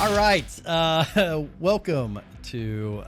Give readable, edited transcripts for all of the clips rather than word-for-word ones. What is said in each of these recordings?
All right, welcome to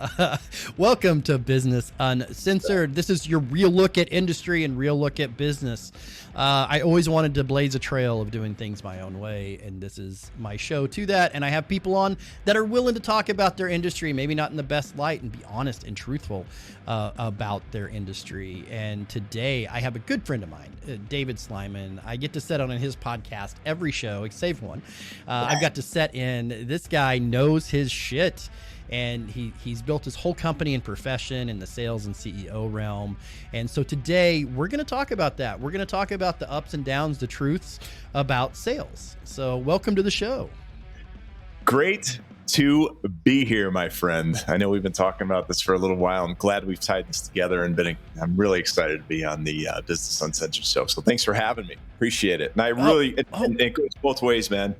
Business Uncensored. This is your real look at industry and real look at business. I always wanted to blaze a trail of doing things my own way, and this is my show to that. And I have people on that are willing to talk about their industry, maybe not in the best light, and be honest and truthful about their industry. And today I have a good friend of mine, David Sliman. I get to set on his podcast every show, save one. I've got to set in. This guy knows his shit. And he's built his whole company and profession in the sales and CEO realm. And so today we're going to talk about that. We're going to talk about the ups and downs, the truths about sales. So welcome to the show. Great to be here, my friend. I know we've been talking about this for a little while. I'm glad we've tied this together, and I'm really excited to be on the Business Uncensored show. So thanks for having me. Appreciate it. And I really, it goes both ways, man.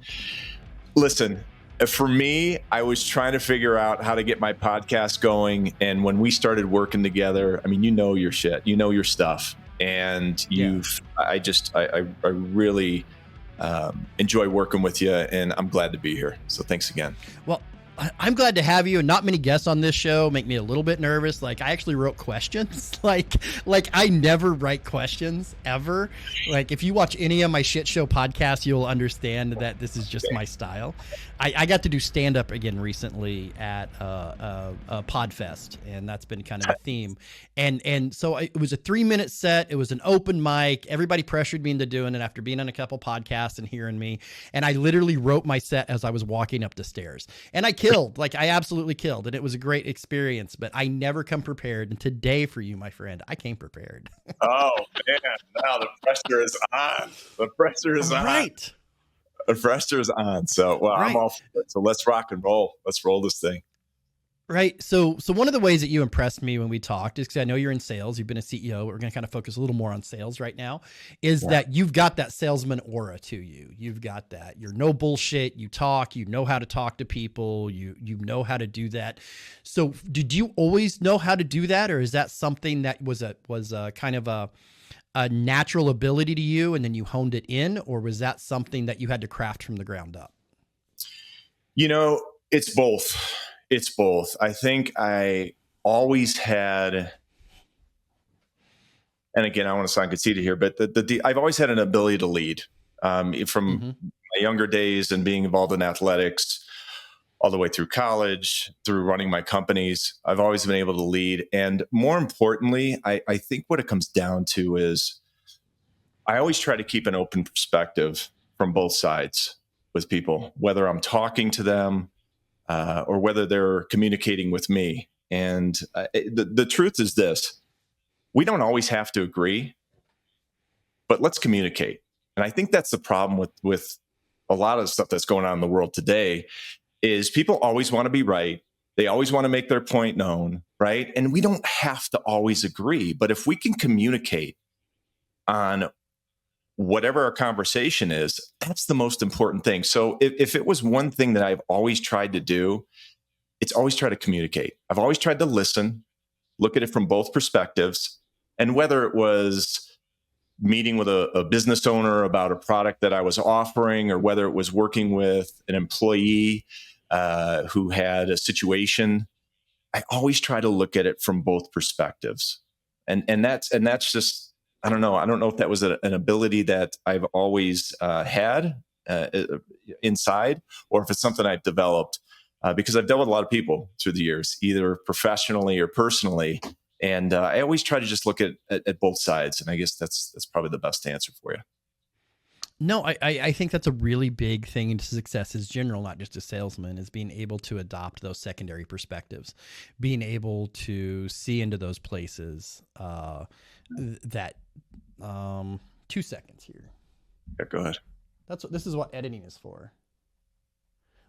Listen, for me, I was trying to figure out how to get my podcast going. And when we started working together, I mean, you know your shit, you know your stuff. And I really enjoy working with you, and I'm glad to be here. So thanks again. Well, I'm glad to have you, and not many guests on this show make me a little bit nervous. Like, I actually wrote questions. like I never write questions ever. Like, if you watch any of my shit show podcasts, you'll understand that this is just my style. I got to do stand up again recently at a Podfest, and that's been kind of a theme. And so it was a 3-minute set. It was an open mic. Everybody pressured me into doing it after being on a couple podcasts and hearing me. And I literally wrote my set as I was walking up the stairs, and I killed. Like, I absolutely killed, and it was a great experience. But I never come prepared. And today, for you, my friend, I came prepared. Oh man! Now the pressure is on. The pressure is on. Right. The pressure is on. So, well, right. I'm all for it. So let's rock and roll. Let's roll this thing. Right. So one of the ways that you impressed me when we talked is because I know you're in sales. You've been a CEO. We're going to kind of focus a little more on sales right now. Is that you've got that salesman aura to you. You've got that. You're no bullshit. You talk. You know how to talk to people. You know how to do that. So did you always know how to do that, or is that something that was a kind of a natural ability to you, and then you honed it in, or was that something that you had to craft from the ground up? You know, it's both. It's both. I think I always had, and again, I want to sound conceited here, but I've always had an ability to lead from my younger days and being involved in athletics all the way through college, through running my companies. I've always been able to lead. And more importantly, I think what it comes down to is I always try to keep an open perspective from both sides with people, whether I'm talking to them or whether they're communicating with me. And the truth is this: we don't always have to agree, but let's communicate. And I think that's the problem with a lot of stuff that's going on in the world today is people always want to be right. They always want to make their point known, right? And we don't have to always agree. But if we can communicate on whatever our conversation is, that's the most important thing. So if it was one thing that I've always tried to do, it's always try to communicate. I've always tried to listen, look at it from both perspectives. And whether it was meeting with a business owner about a product that I was offering, or whether it was working with an employee who had a situation, I always try to look at it from both perspectives. And that's just, I don't know if that was an ability that I've always had inside, or if it's something I've developed because I've dealt with a lot of people through the years, either professionally or personally. And I always try to just look at both sides. And I guess that's probably the best answer for you. No, I think that's a really big thing into success as general, not just a salesman, is being able to adopt those secondary perspectives, being able to see into those places that 2 seconds here. Yeah, go ahead. This is what editing is for.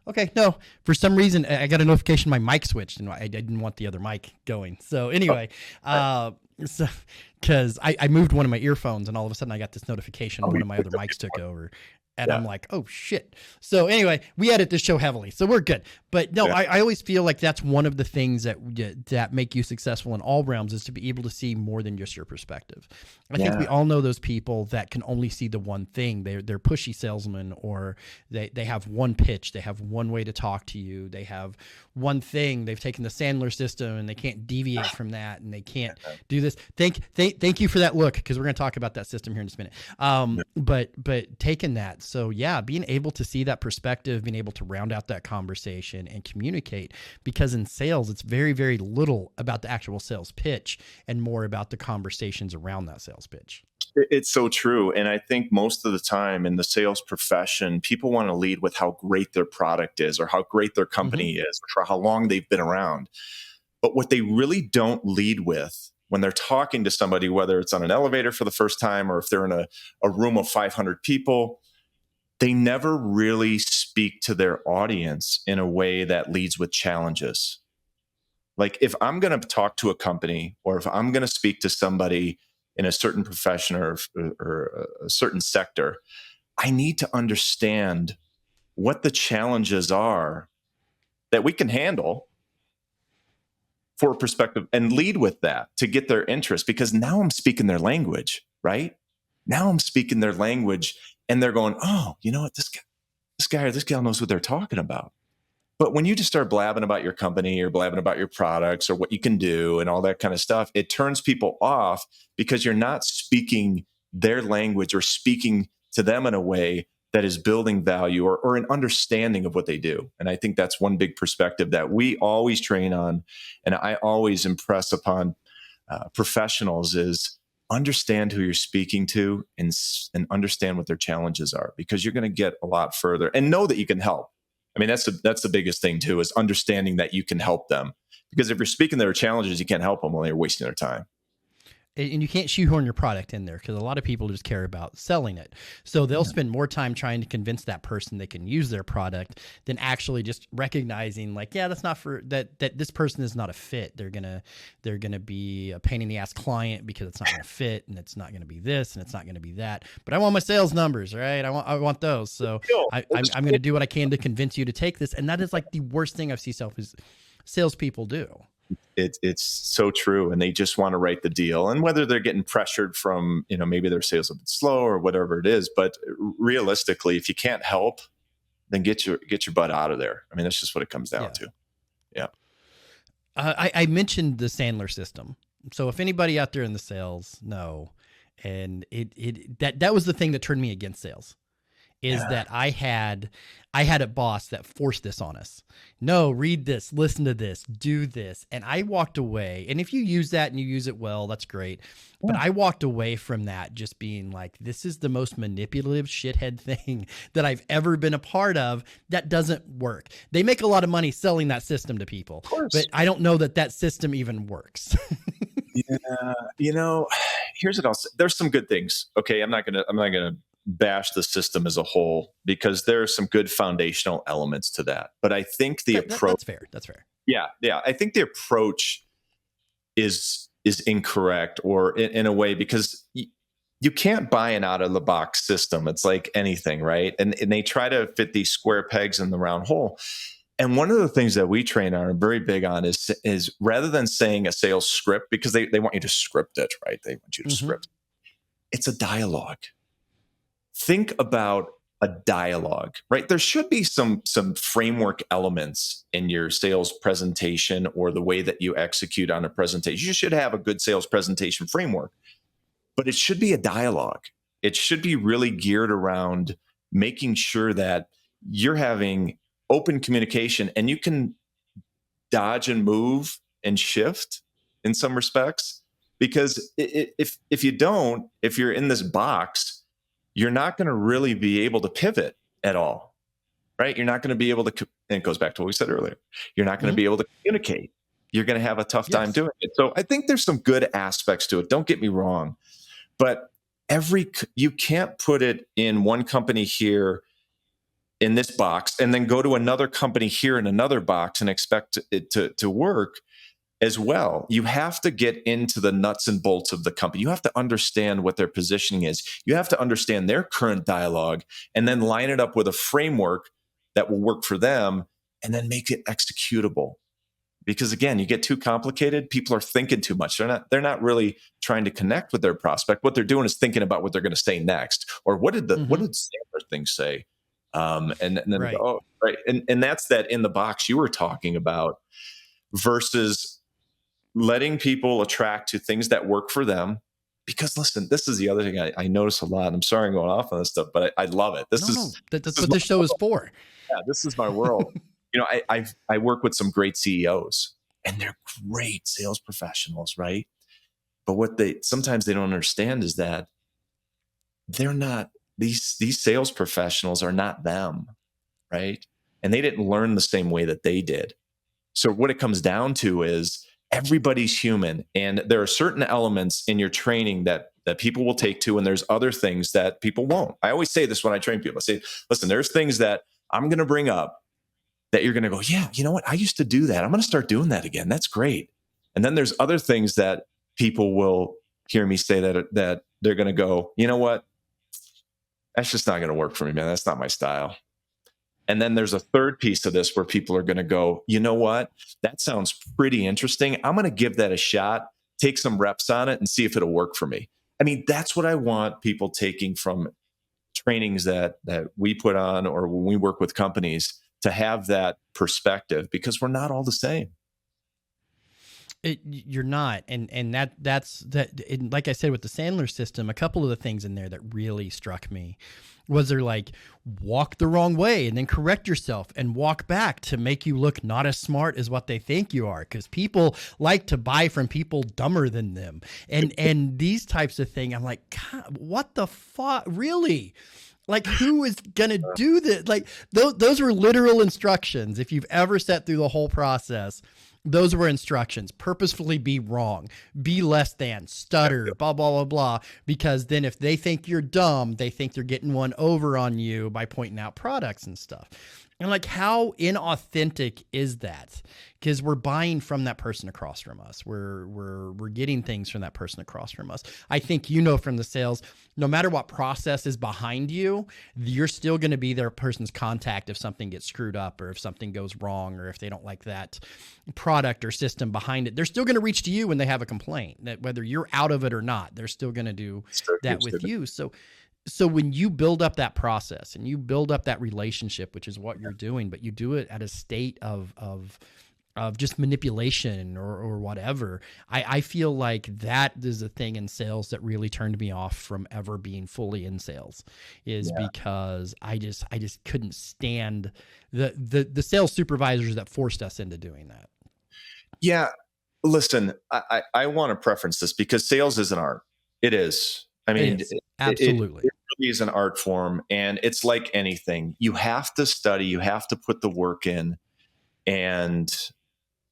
Okay, no, for some reason I got a notification my mic switched, and I didn't want the other mic going. So anyway, because I moved one of my earphones, and all of a sudden I got this notification one of my other mics took over. And I'm like, oh shit. So anyway, we edit this show heavily, so we're good. But no, I always feel like that's one of the things that make you successful in all realms, is to be able to see more than just your perspective. I think we all know those people that can only see the one thing. They're pushy salesmen, or they have one pitch, they have one way to talk to you, they have one thing. They've taken the Sandler system and they can't deviate from that, and they can't do this. Thank you for that look, because we're going to talk about that system here in just a minute. But taking that. So yeah, being able to see that perspective, being able to round out that conversation and communicate, because in sales, it's very, very little about the actual sales pitch and more about the conversations around that sales pitch. It's so true. And I think most of the time in the sales profession, people want to lead with how great their product is, or how great their company is, or how long they've been around. But what they really don't lead with when they're talking to somebody, whether it's on an elevator for the first time, or if they're in a room of 500 people, they never really speak to their audience in a way that leads with challenges. Like, if I'm going to talk to a company, or if I'm going to speak to somebody in a certain profession or a certain sector, I need to understand what the challenges are that we can handle for a perspective, and lead with that to get their interest, because now I'm speaking their language, right? Now I'm speaking their language, and they're going, oh, you know what? This guy or this gal knows what they're talking about. But when you just start blabbing about your company, or blabbing about your products, or what you can do and all that kind of stuff, it turns people off, because you're not speaking their language, or speaking to them in a way that is building value, or an understanding of what they do. And I think that's one big perspective that we always train on, and I always impress upon professionals, is understand who you're speaking to, and understand what their challenges are, because you're going to get a lot further, and know that you can help. I mean, that's the biggest thing too, is understanding that you can help them. Because if you're speaking their challenges, you can't help them, while you're wasting their time. And you can't shoehorn your product in there, because a lot of people just care about selling it. So they'll spend more time trying to convince that person they can use their product than actually just recognizing, like, yeah, that's not for that this person is not a fit. They're gonna be a pain in the ass client, because it's not gonna fit, and it's not gonna be this, and it's not gonna be that. But I want my sales numbers, right? I want those. So I'm gonna do what I can to convince you to take this. And that is like the worst thing I've seen salespeople do. It's so true. And they just want to write the deal. And whether they're getting pressured from, maybe their sales a bit slow, or whatever it is, but realistically, if you can't help, then get your butt out of there. I mean, that's just what it comes down to. Yeah. I mentioned the Sandler system. So if anybody out there in the sales know, and that was the thing that turned me against sales, is that I had a boss that forced this on us. No, read this, listen to this, do this. And I walked away. And if you use that and you use it well, that's great. But I walked away from that just being like, this is the most manipulative shithead thing that I've ever been a part of. That doesn't work. They make a lot of money selling that system to people, but I don't know that system even works. Yeah. Here's what I'll say. There's some good things. Okay. I'm not going to bash the system as a whole, because there are some good foundational elements to that. But I think the approach, that's fair. Yeah. I think the approach is incorrect, or in a way, because you can't buy an out of the box system. It's like anything, right? And they try to fit these square pegs in the round hole. And one of the things that we train on, and very big on, is rather than saying a sales script, because they want you to script it, right? They want you to script. It's a dialogue. Think about a dialogue, right? There should be some framework elements in your sales presentation, or the way that you execute on a presentation. You should have a good sales presentation framework, but it should be a dialogue. It should be really geared around making sure that you're having open communication, and you can dodge and move and shift in some respects. Because if you don't, if you're in this box, you're not going to really be able to pivot at all, right? You're not going to be able to, and it goes back to what we said earlier, you're not going to be able to communicate. You're going to have a tough time doing it. So I think there's some good aspects to it. Don't get me wrong, but you can't put it in one company here in this box, and then go to another company here in another box and expect it to work. as well. You have to get into the nuts and bolts of the company. You have to understand what their positioning is. You have to understand their current dialogue and then line it up with a framework that will work for them and then make it executable. Because again, you get too complicated, people are thinking too much. They're not really trying to connect with their prospect. What they're doing is thinking about what they're going to say next, or what did Sandler thing say? And then Right. oh, right, and that's that in the box you were talking about versus letting people attract to things that work for them. Because listen, this is the other thing I notice a lot. I'm sorry I'm going off on this stuff, but I love it. This No, is that's what this show is for. yeah, this is my world. I work with some great CEOs, and they're great sales professionals, right? But what they sometimes they don't understand is that they're not these sales professionals are not them, right? And they didn't learn the same way that they did. So what it comes down to is everybody's human, and there are certain elements in your training that people will take to, and there's other things that people won't. I always say this when I train people. I say, listen, there's things that I'm going to bring up that you're going to go, yeah, you know what? I used to do that. I'm going to start doing that again. That's great. And then there's other things that people will hear me say that they're going to go, you know what? That's just not going to work for me, man. That's not my style. And then there's a third piece of this where people are going to go, you know what? That sounds pretty interesting. I'm going to give that a shot, take some reps on it and see if it'll work for me. I mean, that's what I want people taking from trainings that we put on or when we work with companies to have that perspective, because we're not all the same. You're not, and that's and like I said with the Sandler system, a couple of the things in there that really struck me was they're like, walk the wrong way and then correct yourself and walk back to make you look not as smart as what they think you are, because people like to buy from people dumber than them, and these types of things. I'm like, God, what the fuck, really? Like, who is going to do this? Like, those were literal instructions. If you've ever sat through the whole process, those were instructions. Purposefully be wrong, be less than, stutter, blah, blah, blah, blah. Because then if they think you're dumb, they think they're getting one over on you by pointing out products and stuff. And like, how inauthentic is that? Because we're buying from that person across from us. We're getting things from that person across from us. I think, you know, from the sales, no matter what process is behind you, you're still going to be their person's contact if something gets screwed up or if something goes wrong or if they don't like that product or system behind it. They're still going to reach to you when they have a complaint, that whether you're out of it or not, they're still going to do that with you. So when you build up that process and you build up that relationship, which is what you're doing, but you do it at a state of just manipulation or whatever, I feel like that is a thing in sales that really turned me off from ever being fully in sales, is because I just couldn't stand the sales supervisors that forced us into doing that. Yeah. Listen, I want to preference this because sales is an art. It is. I mean, Absolutely. It really is an art form, and it's like anything. You have to study, you have to put the work in, and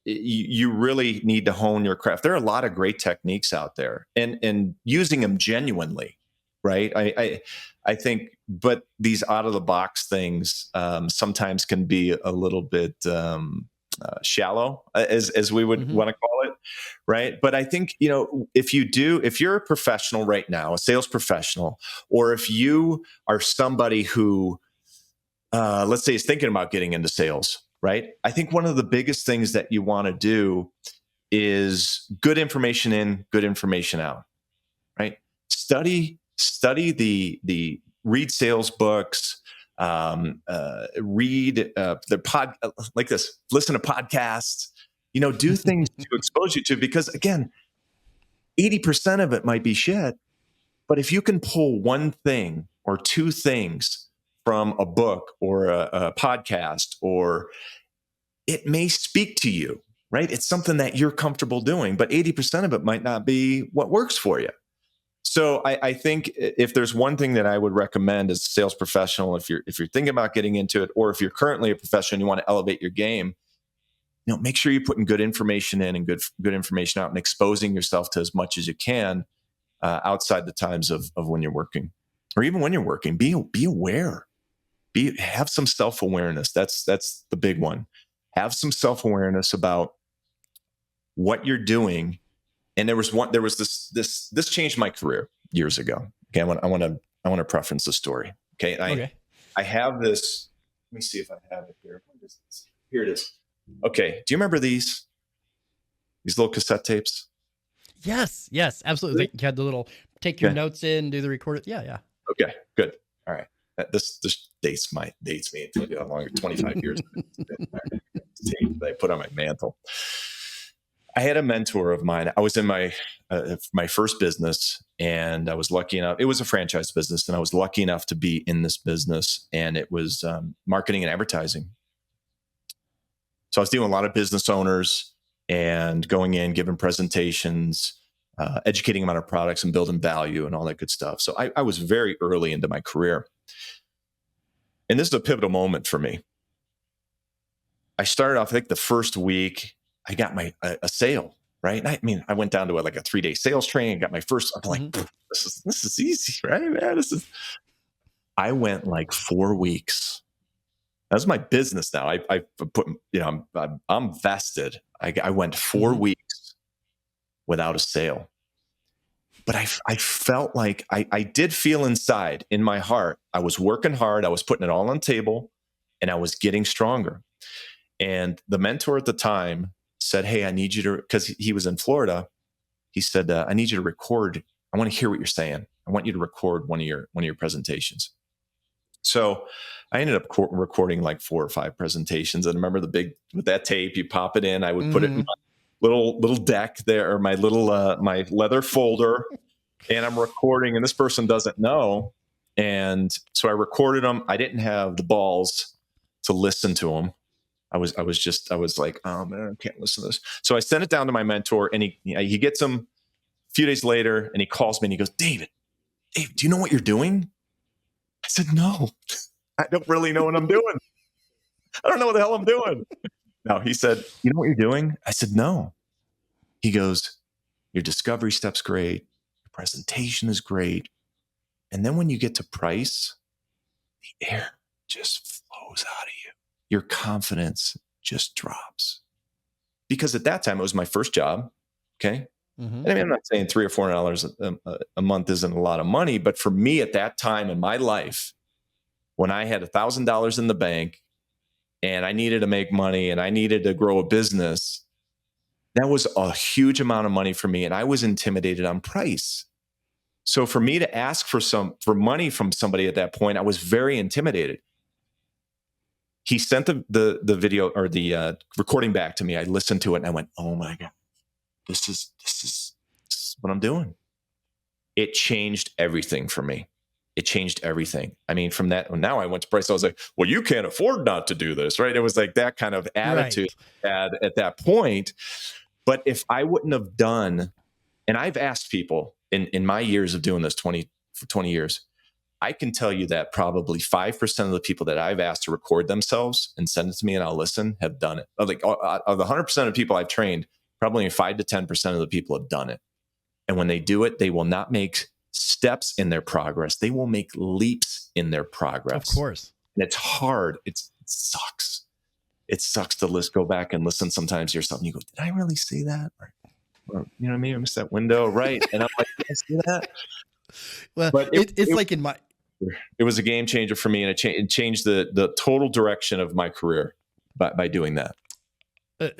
you really need to hone your craft. There are a lot of great techniques out there, and using them genuinely, right? I think, but these out of the box things sometimes can be a little bit shallow, as we would want to call it, right? But I think, you know, if you're a professional right now, a sales professional, or if you are somebody who, let's say, is thinking about getting into sales, right? I think one of the biggest things that you want to do is good information in, good information out, right? Study the read sales books, read the like this, listen to podcasts, you know, do things to expose you to, because again, 80% of it might be shit, but if you can pull one thing or two things from a book or a podcast, or it may speak to you, right? It's something that you're comfortable doing, but 80% of it might not be what works for you. So I think if there's one thing that I would recommend as a sales professional, if you're thinking about getting into it, or if you're currently a professional and you want to elevate your game, you know, make sure you're putting good information in and good information out, and exposing yourself to as much as you can outside the times of when you're working, or even when you're working. Be aware. Have some self-awareness. That's the big one. Have some self-awareness about what you're doing. And there was this changed my career years ago. Okay. I want to preference the story. Okay. And I have this, let me see if I have it here. What is this? Here it is. Okay. Do you remember these little cassette tapes? Yes, absolutely. You had the little take your notes in, do the record. Yeah. Okay, good. All right. This dates me. Tell you how long, 25 years. Tape that I put on my mantle. I had a mentor of mine. I was in my first business, and I was lucky enough. It was a franchise business, and I was lucky enough to be in this business, and it was marketing and advertising. So I was dealing with a lot of business owners and going in, giving presentations, educating them on our products and building value and all that good stuff. So I was very early into my career. And this is a pivotal moment for me. I started off, I think the first week, I got a sale, right? I mean, I went down to like a 3-day sales training, got my first, I'm like, this is easy, right, man? I went like 4 weeks. That's my business now. I put, I'm vested. I went 4 weeks without a sale. But I felt like I did feel inside in my heart, I was working hard. I was putting it all on the table, and I was getting stronger. And the mentor at the time said, hey, I need you to, because he was in Florida. He said, I need you to record. I want to hear what you're saying. I want you to record one of your presentations. So I ended up recording like 4 or 5 presentations. And I remember with that tape, you pop it in, I would put it in my little deck there, or my little, my leather folder, and I'm recording, and this person doesn't know. And so I recorded them. I didn't have the balls to listen to them. I was like, oh man, I can't listen to this. So I sent it down to my mentor, and he gets them a few days later, and he calls me and he goes, Dave, do you know what you're doing? I said, no, I don't really know what I'm doing. I don't know what the hell I'm doing. No, he said, you know what you're doing? I said, no. He goes, your discovery step's great. Your presentation is great. And then when you get to price, the air just flows out of you. Your confidence just drops. Because at that time, it was my first job. Okay. And I mean, I'm not saying $300 or $400 a month isn't a lot of money, but for me at that time in my life, when I had $1,000 in the bank and I needed to make money and I needed to grow a business, that was a huge amount of money for me. And I was intimidated on price. So for me to ask for money from somebody at that point, I was very intimidated. He sent the video or the recording back to me. I listened to it and I went, oh my God, this is what I'm doing. It changed everything for me. It changed everything. I mean, from that, now I went to price. I was like, well, you can't afford not to do this, right? It was like that kind of attitude I had at that point. But if I wouldn't have done, and I've asked people in my years of doing this for 20 years, I can tell you that probably 5% of the people that I've asked to record themselves and send it to me and I'll listen have done it. Like of the 100% of people I've trained, probably 5 to 10% of the people have done it. And when they do it, they will not make steps in their progress. They will make leaps in their progress. Of course. And it's hard. It sucks. It sucks to go back and listen sometimes to yourself and you go, did I really say that? Or you know what I mean? I missed that window. Right. And I'm like, did I say that? Well, but it's like in my... It was a game changer for me, and it changed the total direction of my career by doing that.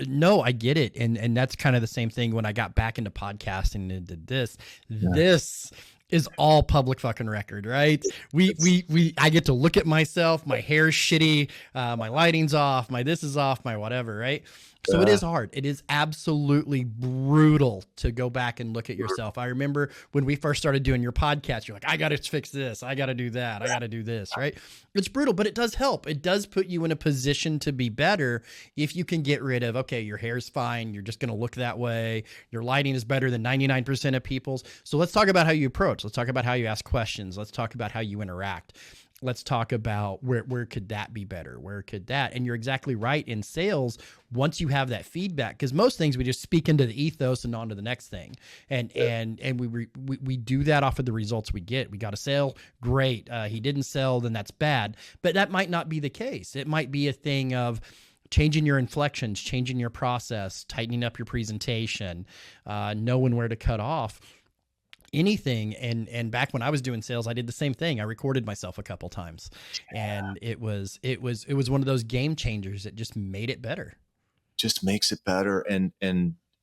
No, I get it. And that's kind of the same thing when I got back into podcasting and did this. Yeah. This is all public fucking record, right? I get to look at myself, my hair's shitty, my lighting's off, my this is off, my whatever, right? So it is hard. It is absolutely brutal to go back and look at yourself. I remember when we first started doing your podcast, you're like, I got to fix this. I got to do that. I got to do this, right? It's brutal, but it does help. It does put you in a position to be better if you can get rid of, okay, your hair's fine. You're just going to look that way. Your lighting is better than 99% of people's. So let's talk about how you approach. Let's talk about how you ask questions. Let's talk about how you interact. Let's talk about where could that be better? Where could that? And you're exactly right. In sales, once you have that feedback, because most things we just speak into the ethos and on to the next thing, and we do that off of the results we get. We got a sale, great. He didn't sell, then that's bad. But that might not be the case. It might be a thing of, changing your inflections, changing your process, tightening up your presentation, knowing where to cut off. Anything. And back when I was doing sales, I did the same thing. I recorded myself a couple times, and it was one of those game changers that just made it better. Just makes it better. And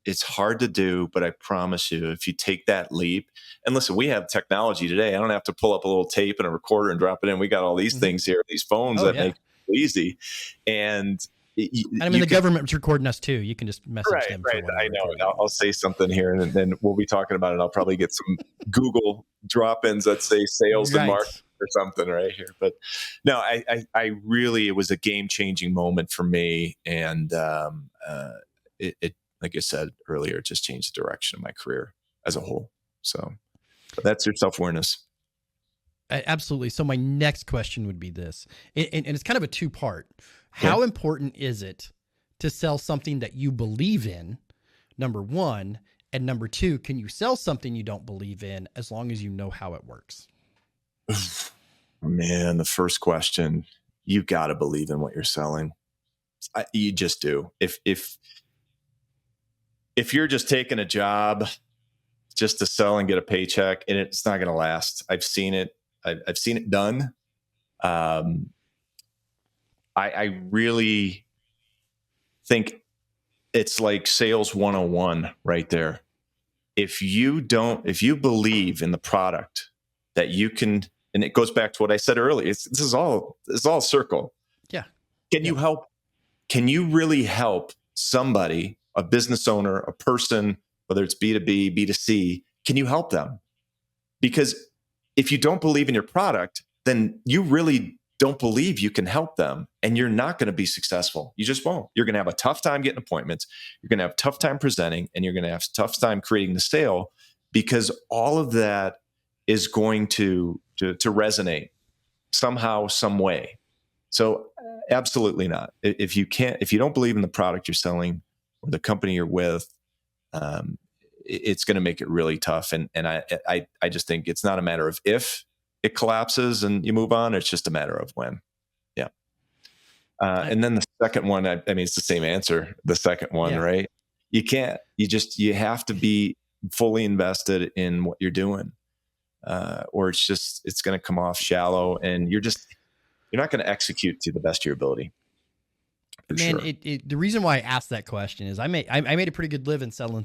it's hard to do, but I promise you, if you take that leap, and listen, we have technology today. I don't have to pull up a little tape and a recorder and drop it in. We got all these things here, these phones that make it easy. And I mean, the government's recording us too. You can just message them. Right. I know. I'll say something here, and then we'll be talking about it. I'll probably get some Google drop-ins that say sales and marketing or something right here. But no, I really, it was a game-changing moment for me, and it, like I said earlier, it just changed the direction of my career as a whole. So that's your self-awareness. Absolutely. So my next question would be this, and it's kind of a two-part. How important is it to sell something that you believe in, number one, and number two, can you sell something you don't believe in as long as you know how it works? Man, the first question, you got to believe in what you're selling. You just do. If you're just taking a job just to sell and get a paycheck, and it's not going to last. I've seen it. I've seen it done. I really think it's like sales 101 right there. If you believe in the product that you can, and it goes back to what I said earlier, this is all circle. Yeah. Can you help? Can you really help somebody, a business owner, a person, whether it's B2B, B2C, can you help them? Because if you don't believe in your product, then you really don't believe you can help them, and you're not going to be successful. You just won't. You're going to have a tough time getting appointments. You're going to have a tough time presenting, and you're going to have a tough time creating the sale, because all of that is going to resonate somehow, some way. So absolutely not. If you don't believe in the product you're selling or the company you're with, it's going to make it really tough. And I just think it's not a matter of if it collapses and you move on. It's just a matter of when. Yeah. And then the second one, I mean, it's the same answer. The second one, right? You can't, you have to be fully invested in what you're doing. Or it's going to come off shallow, and you're not going to execute to the best of your ability. Man, sure. The reason why I asked that question is I made a pretty good living selling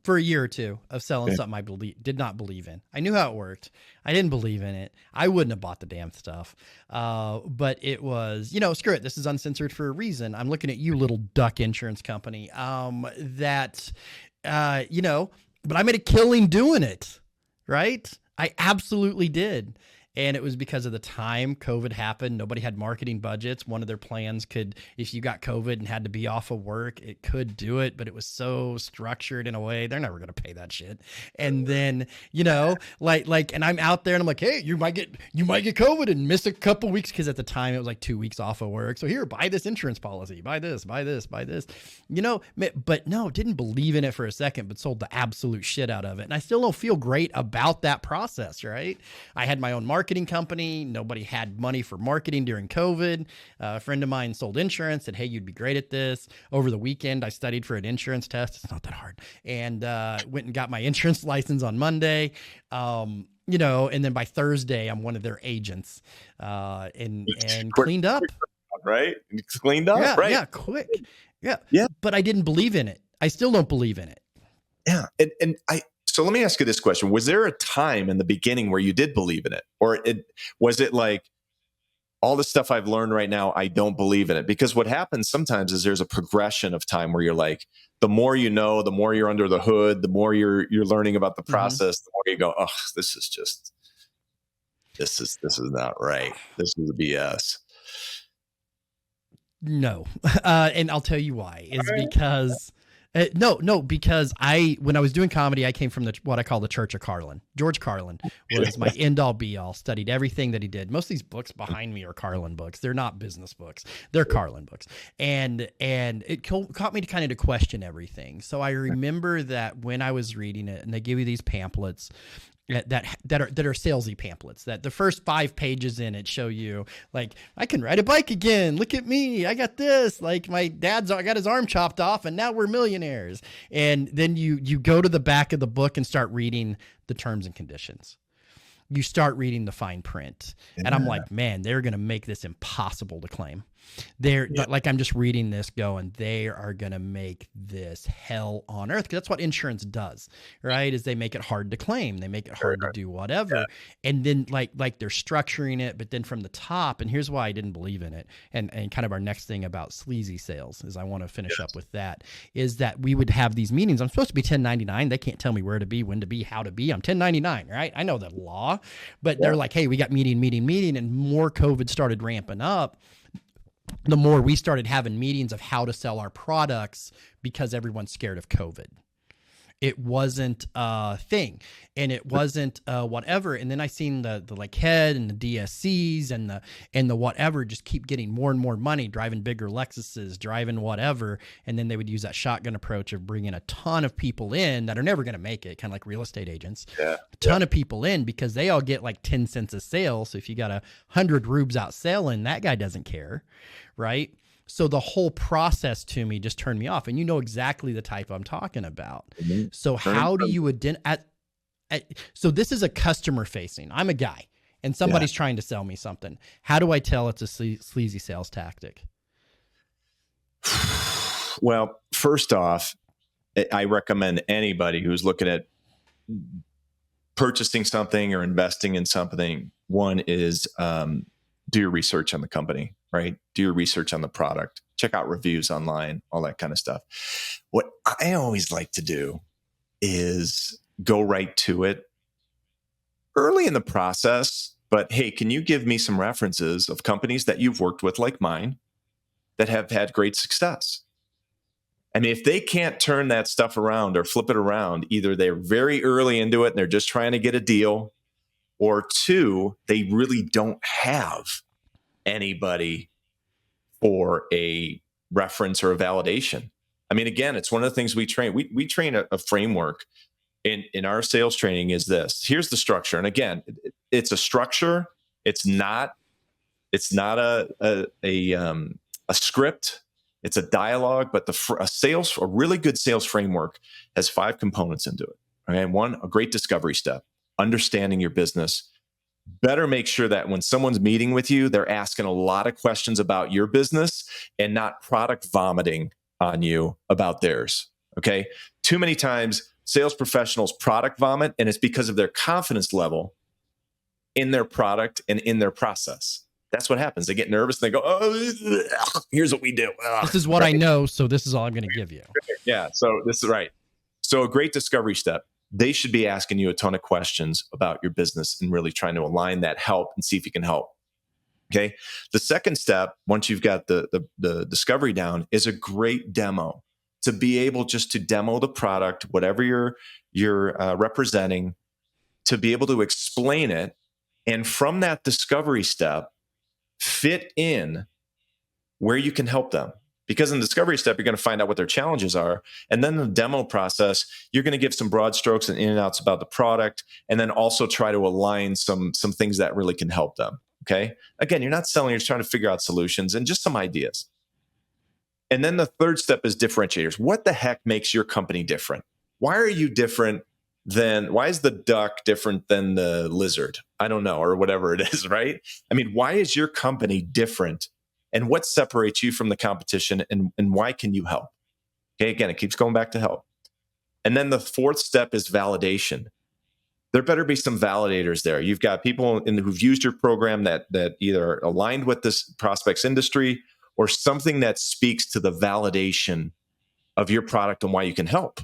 for a year or two of selling something I did not believe in. I knew how it worked. I didn't believe in it. I wouldn't have bought the damn stuff. But it was, screw it. This is uncensored for a reason. I'm looking at you, little duck insurance company. But I made a killing doing it, right? I absolutely did. And it was because of the time COVID happened. Nobody had marketing budgets. One of their plans could, if you got COVID and had to be off of work, it could do it, but it was so structured in a way, they're never going to pay that shit. And then, and I'm out there and I'm like, hey, you might get COVID and miss a couple weeks. Cause at the time it was like 2 weeks off of work. So here, buy this insurance policy, buy this. But no, didn't believe in it for a second, but sold the absolute shit out of it. And I still don't feel great about that process, right? I had my own marketing company. Nobody had money for marketing during COVID. A friend of mine sold insurance, said, hey, you'd be great at this. Over the weekend, I studied for an insurance test. It's not that hard. And went and got my insurance license on Monday. And then by Thursday, I'm one of their agents and cleaned up. Right? It's cleaned up, yeah, right? Yeah, quick. Yeah. But I didn't believe in it. I still don't believe in it. Yeah. So let me ask you this question. Was there a time in the beginning where you did believe in it? Or was it like, all the stuff I've learned right now, I don't believe in it? Because what happens sometimes is there's a progression of time where you're like, the more you know, the more you're under the hood, the more you're learning about the process, the more you go, oh, this is not right. This is BS. No. And I'll tell you why. Because because when I was doing comedy, I came from what I call the Church of Carlin. George Carlin was my end all be all. Studied everything that he did. Most of these books behind me are Carlin books. They're not business books. They're Carlin books. And it caught me to question everything. So I remember that when I was reading it, and they give you these pamphlets, that are salesy pamphlets, that the first 5 pages in it show you like, I can ride a bike again. Look at me. I got this. Like, my dad's got his arm chopped off and now we're millionaires. And then you go to the back of the book and start reading the terms and conditions. You start reading the fine print. Yeah. And I'm like, man, they're going to make this impossible to claim. Like, I'm just reading this going, they are going to make this hell on earth. Because that's what insurance does, right? Is they make it hard to claim. They make it hard to do whatever. Yeah. And then like they're structuring it, but then from the top, and here's why I didn't believe in it. And kind of our next thing about sleazy sales is I want to finish up with that, is that we would have these meetings. I'm supposed to be 1099. They can't tell me where to be, when to be, how to be. I'm 1099, right? I know the law, but they're like, hey, we got meeting. And more COVID started ramping up. The more we started having meetings of how to sell our products, because everyone's scared of COVID. It wasn't a thing, and it wasn't whatever. And then I seen the like head and the DSCs and the whatever just keep getting more and more money, driving bigger Lexuses, driving whatever. And then they would use that shotgun approach of bringing a ton of people in that are never going to make it, kind of like real estate agents. Yeah. A ton of people in because they all get like 10 cents a sale. So if you got 100 rubes out selling, that guy doesn't care, right? So the whole process to me just turned me off, and you know exactly the type I'm talking about. Mm-hmm. So how do you so this is a customer facing. I'm a guy, and somebody's trying to sell me something. How do I tell it's a sleazy sales tactic? Well, first off, I recommend anybody who's looking at purchasing something or investing in something. One is do your research on the company. Right? Do your research on the product, check out reviews online, all that kind of stuff. What I always like to do is go right to it early in the process. But hey, can you give me some references of companies that you've worked with like mine that have had great success? I mean, if they can't turn that stuff around or flip it around, either they're very early into it and they're just trying to get a deal, or two, they really don't have anybody for a reference or a validation. I mean, again, it's one of the things we train. We train a framework in our sales training is this. Here's the structure. And again, it's a structure. It's not a script. It's a dialogue, but a really good sales framework has 5 components into it. Okay? One, a great discovery step, understanding your business. Better make sure that when someone's meeting with you, they're asking a lot of questions about your business and not product vomiting on you about theirs. Okay. Too many times sales professionals product vomit, and it's because of their confidence level in their product and in their process. That's what happens. They get nervous and they go, oh, here's what we do. This is what I know. So this is all I'm going to give you. Yeah. So this is right. So a great discovery step. They should be asking you a ton of questions about your business and really trying to align that help and see if you can help. Okay. The second step, once you've got the discovery down, is a great demo, to be able just to demo the product, whatever you're representing, to be able to explain it. And from that discovery step, fit in where you can help them. Because in the discovery step, you're going to find out what their challenges are. And then in the demo process, you're going to give some broad strokes and in and outs about the product, and then also try to align some things that really can help them. Okay. Again, you're not selling, you're trying to figure out solutions and just some ideas. And then the third step is differentiators. What the heck makes your company different? Why are you different why is the duck different than the lizard? I don't know, or whatever it is, right? I mean, why is your company different? And what separates you from the competition, and why can you help? Okay, again, it keeps going back to help. And then the fourth step is validation. There better be some validators there. You've got people who've used your program that either aligned with this prospect's industry or something that speaks to the validation of your product and why you can help.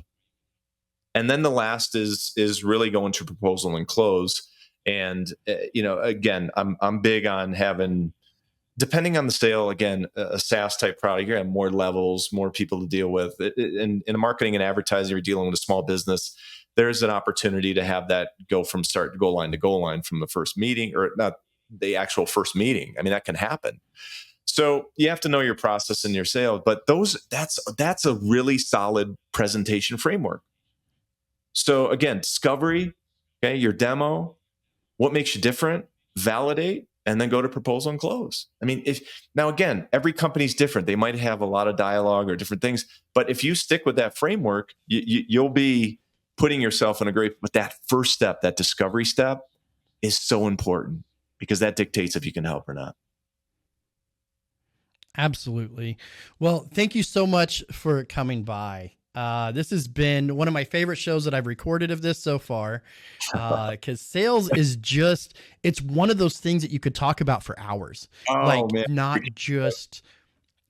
And then the last is really going to proposal and close. And again, I'm big on having, depending on the sale, again, a SaaS type product, you're going to have more levels, more people to deal with. In marketing and advertising, you're dealing with a small business. There's an opportunity to have that go from start to goal line from the first meeting, or not the actual first meeting. I mean, that can happen. So you have to know your process and your sale, but that's a really solid presentation framework. So again, discovery, Okay. Your demo, what makes you different, validate, and then go to proposal and close. I mean, now again, every company's different. They might have a lot of dialogue or different things, but if you stick with that framework, you'll be putting yourself in a great, but that first step, that discovery step is so important because that dictates if you can help or not. Absolutely. Well, thank you so much for coming by. This has been one of my favorite shows that I've recorded of this so far, because sales is just, it's one of those things that you could talk about for hours. Oh Like, man. not just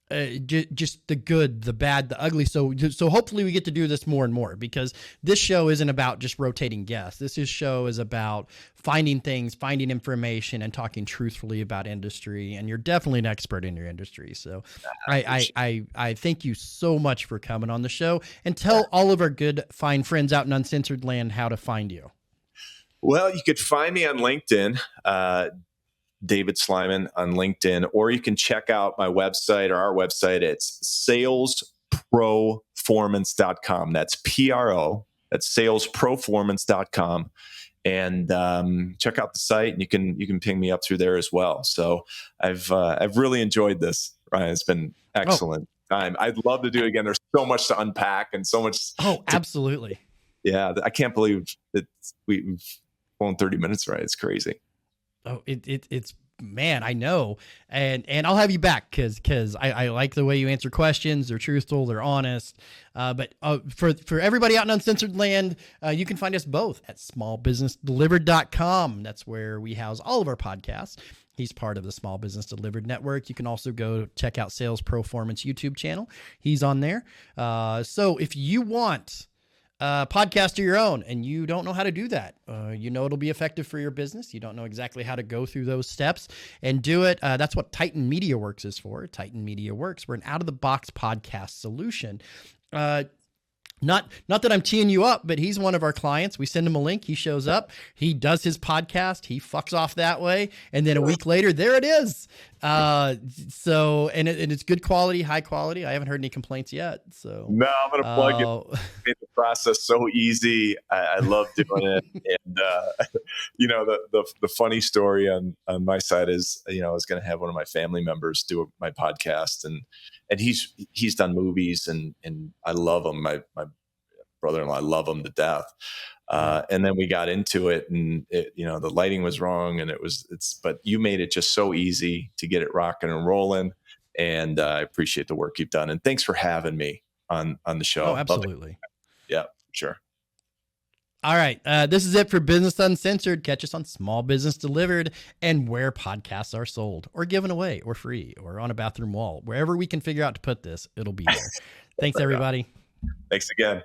just the good, the bad, the ugly. So hopefully we get to do this more and more, because this show isn't about just rotating guests. Show is about finding things, finding information, and talking truthfully about industry. And you're definitely an expert in your industry. So I thank you so much for coming on the show, and tell all of our good, fine friends out in Uncensored Land how to find you. Well, you could find me on LinkedIn. David Sliman on LinkedIn, or you can check out my website, or our website. It's salesproformance.com. That's PRO. That's salesproformance.com. And check out the site, and you can ping me up through there as well. So I've really enjoyed this, Ryan. It's been excellent time. I'd love to do it again. There's so much to unpack and so much. Absolutely. Yeah, I can't believe that we've flown 30 minutes, right? It's crazy. Oh, it's man, I know. And I'll have you back because I like the way you answer questions. They're truthful, they're honest. But for everybody out in Uncensored Land, you can find us both at smallbusinessdelivered.com. That's where we house all of our podcasts. He's part of the Small Business Delivered Network. You can also go check out Sales Proformance YouTube channel. He's on there. So if you want podcast of your own and you don't know how to do that, it'll be effective for your business, you don't know exactly how to go through those steps and do it, that's what Titan Media Works is for. Titan Media Works, we're an out-of-the-box podcast solution. Not that I'm teeing you up, but he's one of our clients. We send him a link. He shows up. He does his podcast. He fucks off that way. And then a week later, there it is. And it's good quality, high quality. I haven't heard any complaints yet. So no, I'm going to plug it. Made the process so easy. I love doing it. And, the funny story on my side is, I was going to have one of my family members do my podcast, and he's done movies, and I love him. My brother-in-law, I love him to death. And then we got into it, and the lighting was wrong, and but you made it just so easy to get it rocking and rolling. And I appreciate the work you've done. And thanks for having me on the show. Oh, absolutely. Yeah, sure. All right. This is it for Business Uncensored. Catch us on Small Business Delivered and where podcasts are sold or given away or free or on a bathroom wall. Wherever we can figure out to put this, it'll be there. Thanks, everybody. Thanks again.